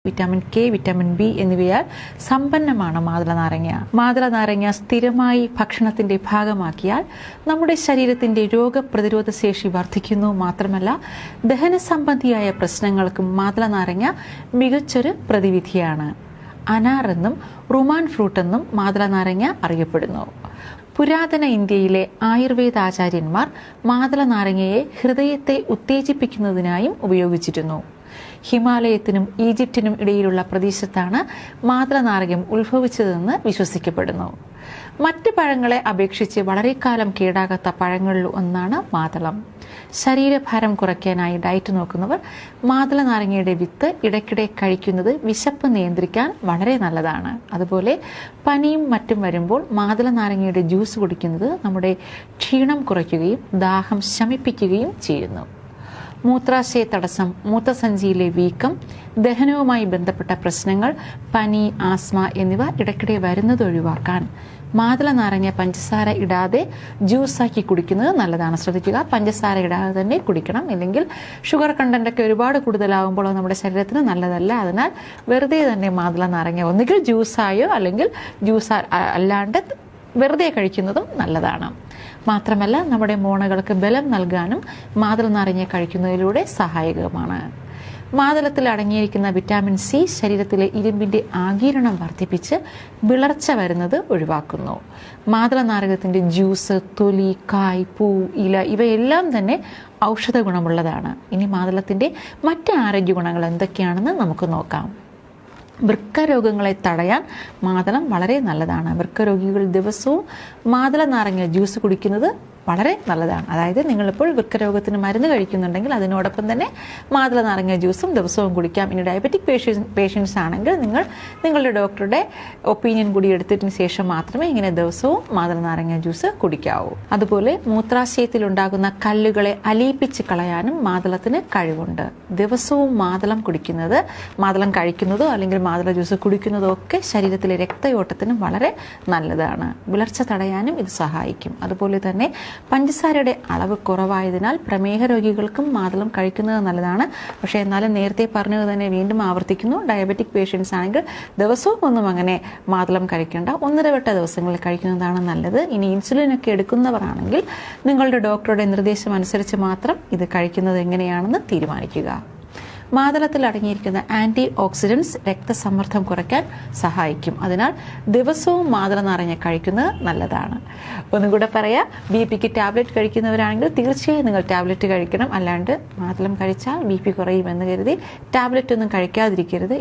Vitamin K, vitamin B എന്നിവയാൽ സമ്പന്നമാണ് മാതള നാരങ്ങ. മാതള നാരങ്ങ സ്ഥിരമായി ഭക്ഷണത്തിന്റെ ഭാഗമാക്കിയാൽ നമ്മുടെ ശരീരത്തിന്റെ രോഗപ്രതിരോധ ശേഷി വർദ്ധിക്കുന്നു. മാത്രമല്ല, ദഹന സംബന്ധിയായ പ്രശ്നങ്ങൾക്കും മാതള നാരങ്ങ മികച്ചൊരു പ്രതിവിധിയാണ്. അനാർ എന്നും റുമാൻ ഫ്രൂട്ട് എന്നും മാതള നാരങ്ങ അറിയപ്പെടുന്നു. പുരാതന ഇന്ത്യയിലെ ആയുർവേദാചാര്യന്മാർ മാതള നാരങ്ങയെ ഹൃദയത്തെ ഉത്തേജിപ്പിക്കുന്നതിനായും ഉപയോഗിച്ചിരുന്നു. ഹിമാലയത്തിനും ഈജിപ്തിനും ഇടയിലുള്ള പ്രദേശത്താണ് മാതള നാരകം ഉത്ഭവിച്ചതെന്ന് വിശ്വസിക്കപ്പെടുന്നു. മറ്റ് പഴങ്ങളെ അപേക്ഷിച്ച് വളരെ കാലം കേടാകാത്ത പഴങ്ങളിൽ ഒന്നാണ് മാതളം. ശരീരഭാരം കുറയ്ക്കാനായി ഡയറ്റ് നോക്കുന്നവർ മാതള നാരങ്ങയുടെ വിത്ത് ഇടയ്ക്കിടെ കഴിക്കുന്നത് വിശപ്പ് നിയന്ത്രിക്കാൻ വളരെ നല്ലതാണ്. അതുപോലെ പനിയും മറ്റും വരുമ്പോൾ മാതള നാരങ്ങയുടെ ജ്യൂസ് കുടിക്കുന്നത് നമ്മുടെ ക്ഷീണം കുറയ്ക്കുകയും ദാഹം ശമിപ്പിക്കുകയും ചെയ്യുന്നു. മൂത്രാശയ തടസ്സം, മൂത്രസഞ്ചിയിലെ വീക്കം, ദഹനവുമായി ബന്ധപ്പെട്ട പ്രശ്നങ്ങൾ, പനി, ആസ്മ എന്നിവ ഇടയ്ക്കിടെ വരുന്നത് ഒഴിവാക്കാൻ മാതള നാരങ്ങ പഞ്ചസാര ഇടാതെ ജ്യൂസാക്കി കുടിക്കുന്നത് നല്ലതാണ്. ശ്രദ്ധിക്കുക, പഞ്ചസാര ഇടാതെ തന്നെ കുടിക്കണം. ഇല്ലെങ്കിൽ ഷുഗർ കണ്ടന്റ് ഒക്കെ ഒരുപാട് കൂടുതലാകുമ്പോൾ നമ്മുടെ ശരീരത്തിന് നല്ലതല്ല. അതിനാൽ വെറുതെ തന്നെ മാതള നാരങ്ങ ഒന്നുകിൽ ജ്യൂസായോ അല്ലെങ്കിൽ ജ്യൂസ് അല്ലാണ്ട് വെറുതെ കഴിക്കുന്നതും നല്ലതാണ്. മാത്രമല്ല, നമ്മുടെ മോണകൾക്ക് ബലം നൽകാനും മാതള നാരങ്ങ കഴിക്കുന്നതിലൂടെ സഹായകമാണ്. മാതളത്തിൽ അടങ്ങിയിരിക്കുന്ന വിറ്റാമിൻ സി ശരീരത്തിലെ ഇരുമ്പിന്റെ ആഗിരണം വർദ്ധിപ്പിച്ച് വിളർച്ച വരുന്നത് ഒഴിവാക്കുന്നു. മാതള നാരകത്തിന്റെ ജ്യൂസ്, തൊലി, കായ്, പൂ, ഇല ഇവയെല്ലാം തന്നെ ഔഷധ ഗുണമുള്ളതാണ്. ഇനി മാതളത്തിന്റെ മറ്റ് ആരോഗ്യ ഗുണങ്ങൾ എന്തൊക്കെയാണെന്ന് നമുക്ക് നോക്കാം. വൃക്ക രോഗങ്ങളെ തടയാൻ മാതളം വളരെ നല്ലതാണ്. വൃക്ക രോഗികൾ ദിവസവും മാതള നാരങ്ങ ജ്യൂസ് കുടിക്കുന്നത് വളരെ നല്ലതാണ്. അതായത് നിങ്ങളിപ്പോൾ വൃക്കരോഗത്തിന് മരുന്ന് കഴിക്കുന്നുണ്ടെങ്കിൽ അതിനോടൊപ്പം തന്നെ മാതള നാരങ്ങ ജ്യൂസും ദിവസവും കുടിക്കാം. ഇനി ഡയബറ്റിക് പേഷ്യൻസ് ആണെങ്കിൽ നിങ്ങളുടെ ഡോക്ടറുടെ ഒപ്പീനിയൻ കൂടി എടുത്തതിന് ശേഷം മാത്രമേ ഇങ്ങനെ ദിവസവും മാതള നാരങ്ങ ജ്യൂസ് കുടിക്കാവൂ. അതുപോലെ മൂത്രാശയത്തിൽ ഉണ്ടാകുന്ന കല്ലുകളെ അലിയിപ്പിച്ച് കളയാനും മാതളത്തിന് കഴിവുണ്ട്. ദിവസവും മാതളം കഴിക്കുന്നതോ അല്ലെങ്കിൽ മാതള ജ്യൂസ് കുടിക്കുന്നതോ ഒക്കെ ശരീരത്തിലെ രക്തയോട്ടത്തിനും വളരെ നല്ലതാണ്. വിളർച്ച തടയാനും ഇത് സഹായിക്കും. അതുപോലെ തന്നെ പഞ്ചസാരയുടെ അളവ് കുറവായതിനാൽ പ്രമേഹ രോഗികൾക്കും മാതളം കഴിക്കുന്നത് നല്ലതാണ്. പക്ഷേ എന്നാലും നേരത്തെ പറഞ്ഞത് തന്നെ വീണ്ടും ആവർത്തിക്കുന്നു, ഡയബറ്റിക് പേഷ്യൻസ് ആണെങ്കിൽ ദിവസവും ഒന്നും അങ്ങനെ മാതളം കഴിക്കേണ്ട, ഒന്നിടവിട്ട ദിവസങ്ങളിൽ കഴിക്കുന്നതാണ് നല്ലത്. ഇനി ഇൻസുലിൻ ഒക്കെ എടുക്കുന്നവരാണെങ്കിൽ നിങ്ങളുടെ ഡോക്ടറുടെ നിർദ്ദേശം അനുസരിച്ച് മാത്രം ഇത് കഴിക്കുന്നത് എങ്ങനെയാണെന്ന് തീരുമാനിക്കുക. മാതളത്തിൽ അടങ്ങിയിരിക്കുന്ന ആന്റി ഓക്സിഡൻസ് രക്തസമ്മർദ്ദം കുറയ്ക്കാൻ സഹായിക്കും. അതിനാൽ ദിവസവും മാതള നാരങ്ങ കഴിക്കുന്നത് നല്ലതാണ്. ഒന്നുകൂടെ പറയാം, BP ടാബ്ലറ്റ് കഴിക്കുന്നവരാണെങ്കിൽ തീർച്ചയായും നിങ്ങൾ ടാബ്ലറ്റ് കഴിക്കണം. അല്ലാണ്ട് മാതളം കഴിച്ചാൽ BP കുറയുമെന്ന് കരുതി ടാബ്ലറ്റ് ഒന്നും കഴിക്കാതിരിക്കരുത്.